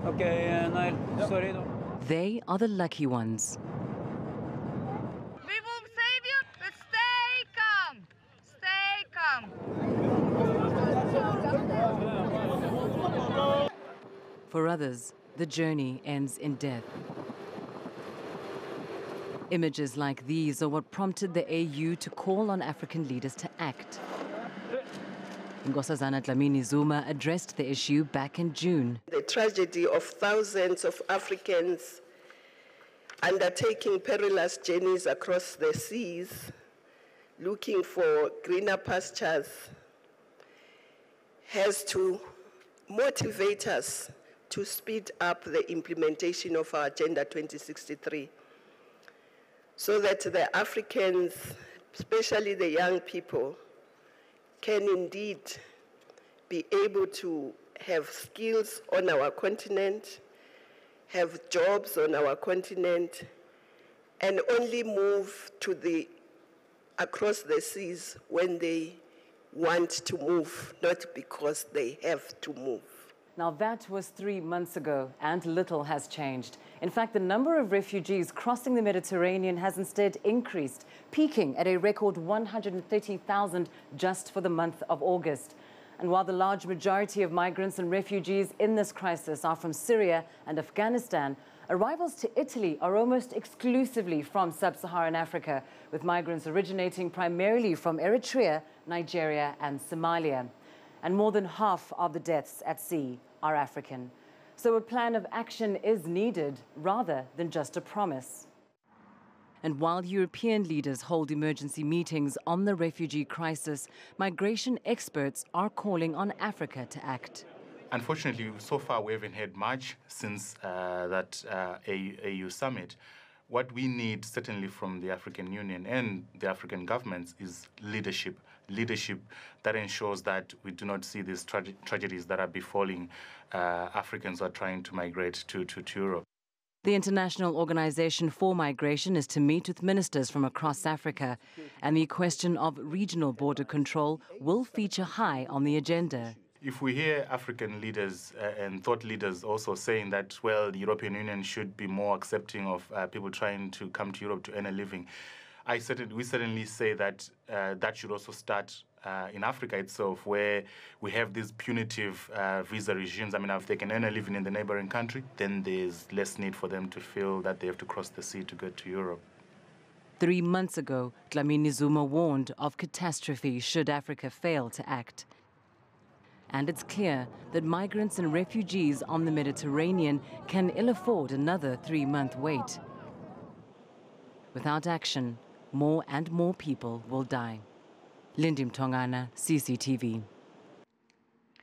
Okay, sorry. They are the lucky ones. We will save you, but stay calm. Stay calm. For others, the journey ends in death. Images like these are what prompted the AU to call on African leaders to act. Nkosazana Dlamini-Zuma addressed the issue back in June. The tragedy of thousands of Africans undertaking perilous journeys across the seas, looking for greener pastures, has to motivate us to speed up the implementation of our Agenda 2063, so that the Africans, especially the young people, can indeed be able to have skills on our continent, have jobs on our continent, and only move across the seas when they want to move, not because they have to move. Now that was 3 months ago, and little has changed. In fact, the number of refugees crossing the Mediterranean has instead increased, peaking at a record 130,000 just for the month of August. And while the large majority of migrants and refugees in this crisis are from Syria and Afghanistan, arrivals to Italy are almost exclusively from sub-Saharan Africa, with migrants originating primarily from Eritrea, Nigeria and Somalia. And more than half of the deaths at sea are African. So a plan of action is needed rather than just a promise. And while European leaders hold emergency meetings on the refugee crisis, migration experts are calling on Africa to act. Unfortunately, so far we haven't had much since that AU summit. What we need, certainly from the African Union and the African governments, is leadership. Leadership that ensures that we do not see these tragedies that are befalling Africans who are trying to migrate to Europe. The International Organization for Migration is to meet with ministers from across Africa, and the question of regional border control will feature high on the agenda. If we hear African leaders and thought leaders also saying that, well, the European Union should be more accepting of people trying to come to Europe to earn a living, we certainly say that that should also start in Africa itself, where we have these punitive visa regimes. I mean, if they can earn a living in the neighboring country, then there's less need for them to feel that they have to cross the sea to get to Europe. 3 months ago, Dlamini-Zuma warned of catastrophe should Africa fail to act. And it's clear that migrants and refugees on the Mediterranean can ill afford another 3-month wait. Without action, more and more people will die. Lindy, Mtongana, CCTV.